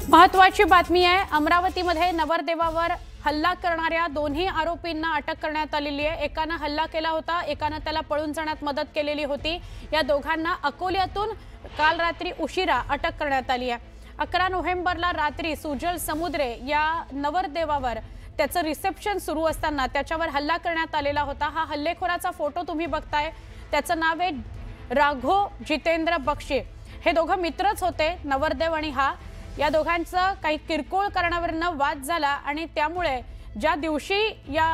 महत्त्वाची बातमी आहे। अमरावतीमध्ये नवरदेवावर हल्ला करणाऱ्या दोन्ही आरोपींना अटक करण्यात आलेली आहे। एकाने हल्ला केला होता, एकाने त्याला पळून जाण्यात मदत केलेली होती। या दोघांना अकोल्यातून काल रात्री उशिरा अटक करण्यात आली आहे। 11 नोव्हेंबरला रात्री सुजल समुद्रे या नवरदेवावर त्याचं रिसेप्शन सुरू असताना त्याच्यावर हल्ला करण्यात आलेला होता। हा हल्लेखोराचा फोटो तुम्ही बघताय, त्याचं नाव आहे राघो जितेंद्र बक्षी। हे दोघं मित्रच होते, नवरदेव आणि हा। या दोघांचा काही किरकोळ कारणावरून वाद झाला आणि त्यामुळे ज्या दिवशी या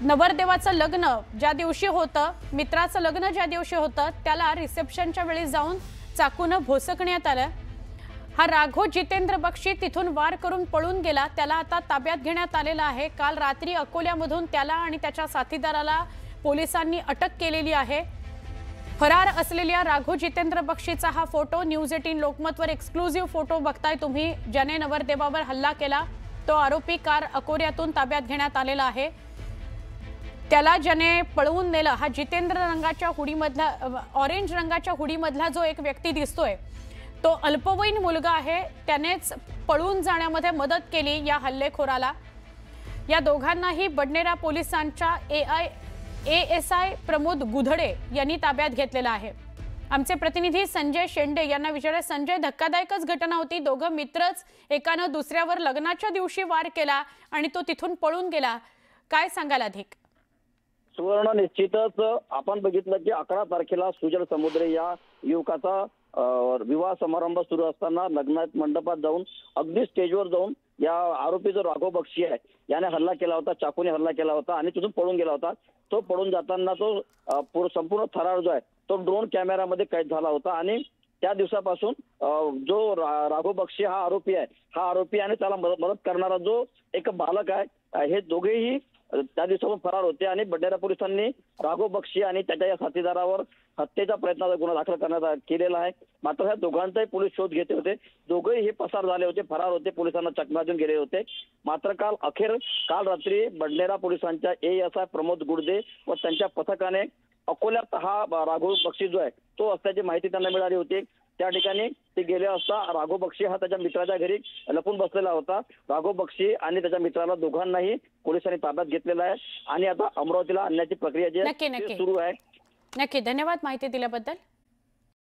नवरदेवाचं लग्न ज्या दिवशी होतं, मित्राचं लग्न ज्या दिवशी होतं, त्याला रिसेप्शनच्या वेळी जाऊन चाकूने भोसकण्यात आलं। हा राघो जितेंद्र बक्षी तिथून वार करून पळून गेला। त्याला आता ताब्यात घेण्यात आलेला आहे। काल रात्री अकोल्यामधून त्याला आणि त्याच्या साथीदाराला पोलिसांनी अटक केलेली आहे। फरार असलेल्या राघो जितेंद्र बक्षीचा हा फोटो न्यूज 18 लोकमतवर एक्सक्लुझिव्ह फोटो बघताय तुम्ही। ज्याने नवरदेवावर हल्ला केला तो आरोपी कार अकोल्यातून ताब्यात घेण्यात आलेला आहे। त्याला ज्याने पळवून नेलं हा जितेंद्र रंगाच्या हुडीमधला ऑरेंज रंगाच्या हुडीमधला जो एक व्यक्ती दिसतोय तो अल्पवयीन मुलगा आहे। त्यानेच पळून जाण्यामध्ये मदत केली या हल्लेखोराला। या दोघांनाही बडनेरा पोलिसांच्या ASI प्रमोद गुधडे यांनी ताब्यात घेतलेला आहे। आमचे प्रतिनिधी संजय शेंडे यांना विचारले, संजय, धक्कादायकच घटना होती। दोघं मित्रच, एकाने दुसऱ्यावर लग्नाच्या दिवशी वार केला आणि तो तिथून पळून गेला। काय सांगाल अधिक? सुवर्ण, निश्चितच आपण बघितलं की 11 तारखेला सुजल समुद्रे या युवकाचा विवाह समारंभ सुरू असताना लग्नात मंडपात जाऊन अगदी स्टेजवर जाऊन या आरोपी जो राघव बक्षी आहे याने हल्ला केला होता, चाकूने हल्ला केला होता आणि तिथून पळून गेला होता। तो पळून जाताना तो संपूर्ण थरार जो आहे तो ड्रोन कॅमेरामध्ये कैद झाला होता आणि त्या दिवसापासून जो राघव बक्षी हा आरोपी आणि त्याला मदत करणारा जो एक बालक आहे, हे दोघेही त्या दिवसापासून फरार होते आणि बडनेरा पोलिसांनी राघव बक्षी आणि त्याच्या या साथीदारावर हत्येचा प्रयत्नाचा गुन्हा दाखल करण्यात केलेला आहे। मात्र ह्या दोघांचाही पोलीस शोध घेते होते। दोघेही हे पसार झाले होते, फरार होते, पोलिसांना चकमा देऊन गेले होते। मात्र काल रात्री बडनेरा पोलिसांच्या ASI प्रमोद गुडदे व त्यांच्या पथकाने अकोल्यात हा राघव बक्षी जो आहे तो असल्याची माहिती त्यांना मिळाली होती। त्या ठिकाणी ते गेले असता राघव बक्षी हा त्याच्या मित्राच्या घरी लपून बसलेला होता। राघव बक्षी आणि त्याच्या मित्राला दोघांनाही पोलिसांनी ताब्यात घेतलेला आहे आणि आता अमरावतीला आणण्याची प्रक्रिया जी आहे सुरू आहे। नक्की, धन्यवाद माहिती दिल्याबद्दल।